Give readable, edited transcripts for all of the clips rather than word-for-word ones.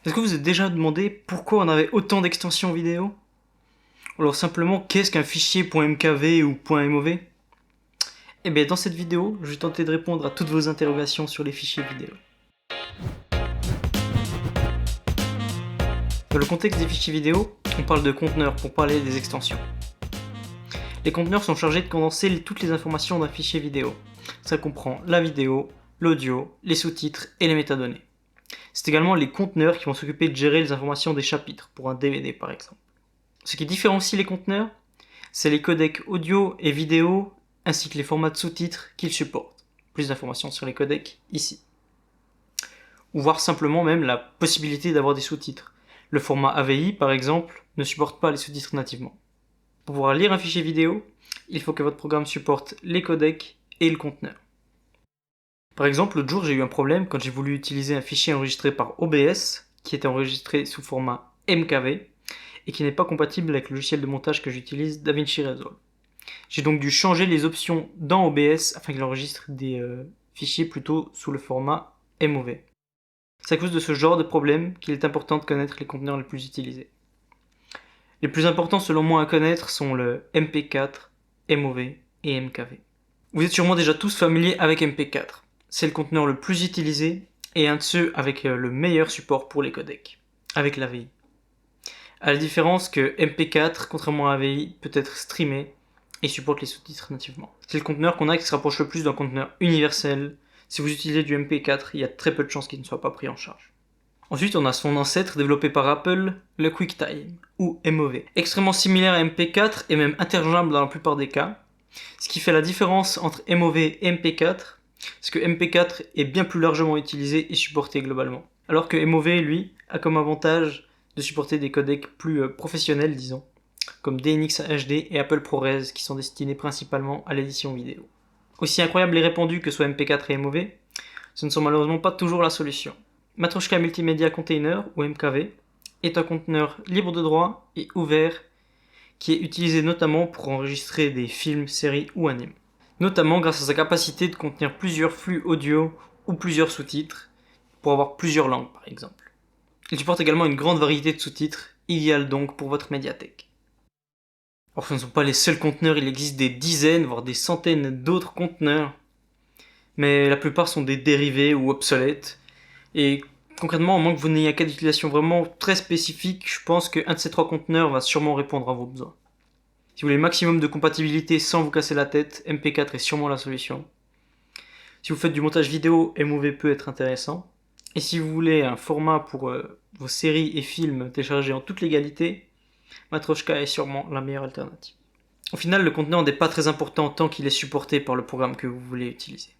Est-ce que vous vous êtes déjà demandé pourquoi on avait autant d'extensions vidéo? Alors simplement, qu'est-ce qu'un fichier .mkv ou .mov? Eh bien dans cette vidéo, je vais tenter de répondre à toutes vos interrogations sur les fichiers vidéo. Dans le contexte des fichiers vidéo, on parle de conteneurs pour parler des extensions. Les conteneurs sont chargés de condenser toutes les informations d'un fichier vidéo. Ça comprend la vidéo, l'audio, les sous-titres et les métadonnées. C'est également les conteneurs qui vont s'occuper de gérer les informations des chapitres, pour un DVD par exemple. Ce qui différencie les conteneurs, c'est les codecs audio et vidéo, ainsi que les formats de sous-titres qu'ils supportent. Plus d'informations sur les codecs ici. Ou voir simplement même la possibilité d'avoir des sous-titres. Le format AVI par exemple ne supporte pas les sous-titres nativement. Pour pouvoir lire un fichier vidéo, il faut que votre programme supporte les codecs et le conteneur. Par exemple, l'autre jour j'ai eu un problème quand j'ai voulu utiliser un fichier enregistré par OBS, qui était enregistré sous format MKV, et qui n'est pas compatible avec le logiciel de montage que j'utilise, DaVinci Resolve. J'ai donc dû changer les options dans OBS afin qu'il enregistre des fichiers plutôt sous le format MOV. C'est à cause de ce genre de problème qu'il est important de connaître les conteneurs les plus utilisés. Les plus importants selon moi à connaître sont le MP4, MOV et MKV. Vous êtes sûrement déjà tous familiers avec MP4. C'est le conteneur le plus utilisé et un de ceux avec le meilleur support pour les codecs, avec l'AVI. À la différence que MP4, contrairement à AVI, peut être streamé et supporte les sous-titres nativement. C'est le conteneur qu'on a qui se rapproche le plus d'un conteneur universel. Si vous utilisez du MP4, il y a très peu de chances qu'il ne soit pas pris en charge. Ensuite, on a son ancêtre développé par Apple, le QuickTime, ou MOV. Extrêmement similaire à MP4 et même interchangeable dans la plupart des cas. Ce qui fait la différence entre MOV et MP4, c'est que MP4 est bien plus largement utilisé et supporté globalement. Alors que MOV, lui, a comme avantage de supporter des codecs plus professionnels, disons, comme DNX HD et Apple ProRes, qui sont destinés principalement à l'édition vidéo. Aussi incroyable et répandu que soit MP4 et MOV, ce ne sont malheureusement pas toujours la solution. Matroshka Multimedia Container, ou MKV, est un conteneur libre de droit et ouvert qui est utilisé notamment pour enregistrer des films, séries ou animes. Notamment grâce à sa capacité de contenir plusieurs flux audio ou plusieurs sous-titres, pour avoir plusieurs langues par exemple. Il supporte également une grande variété de sous-titres, idéal donc pour votre médiathèque. Alors ce ne sont pas les seuls conteneurs, il existe des dizaines, voire des centaines d'autres conteneurs, mais la plupart sont des dérivés ou obsolètes, et concrètement, à moins que vous n'ayez un cas d'utilisation vraiment très spécifique, je pense qu'un de ces trois conteneurs va sûrement répondre à vos besoins. Si vous voulez le maximum de compatibilité sans vous casser la tête, MP4 est sûrement la solution. Si vous faites du montage vidéo, MOV peut être intéressant. Et si vous voulez un format pour vos séries et films téléchargés en toute légalité, Matroshka est sûrement la meilleure alternative. Au final, le conteneur n'est pas très important tant qu'il est supporté par le programme que vous voulez utiliser.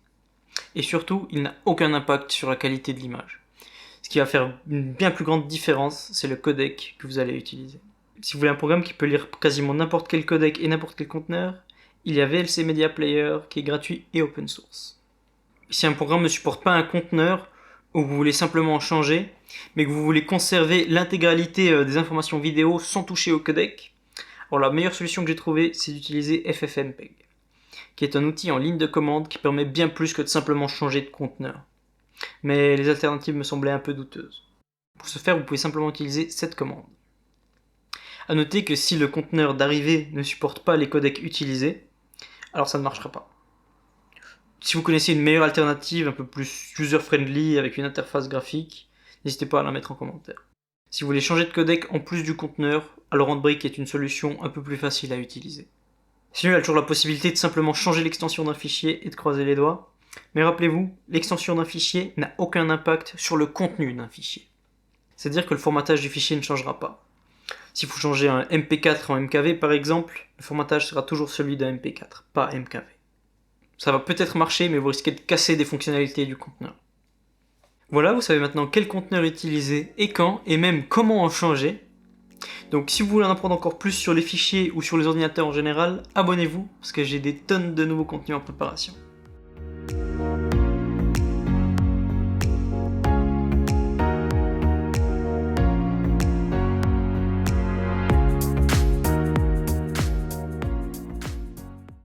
Et surtout, il n'a aucun impact sur la qualité de l'image. Ce qui va faire une bien plus grande différence, c'est le codec que vous allez utiliser. Si vous voulez un programme qui peut lire quasiment n'importe quel codec et n'importe quel conteneur, il y a VLC Media Player qui est gratuit et open source. Si un programme ne supporte pas un conteneur, ou que vous voulez simplement en changer, mais que vous voulez conserver l'intégralité des informations vidéo sans toucher au codec, alors la meilleure solution que j'ai trouvée, c'est d'utiliser FFmpeg, qui est un outil en ligne de commande qui permet bien plus que de simplement changer de conteneur. Mais les alternatives me semblaient un peu douteuses. Pour ce faire, vous pouvez simplement utiliser cette commande. A noter que si le conteneur d'arrivée ne supporte pas les codecs utilisés, alors ça ne marchera pas. Si vous connaissez une meilleure alternative, un peu plus user-friendly, avec une interface graphique, n'hésitez pas à la mettre en commentaire. Si vous voulez changer de codec en plus du conteneur, alors Handbrake est une solution un peu plus facile à utiliser. Sinon, il y a toujours la possibilité de simplement changer l'extension d'un fichier et de croiser les doigts. Mais rappelez-vous, l'extension d'un fichier n'a aucun impact sur le contenu d'un fichier. C'est-à-dire que le formatage du fichier ne changera pas. Si vous changez un MP4 en MKV par exemple, le formatage sera toujours celui d'un MP4, pas MKV. Ça va peut-être marcher, mais vous risquez de casser des fonctionnalités du conteneur. Voilà, vous savez maintenant quel conteneur utiliser et quand, et même comment en changer. Donc si vous voulez en apprendre encore plus sur les fichiers ou sur les ordinateurs en général, abonnez-vous, parce que j'ai des tonnes de nouveaux contenus en préparation.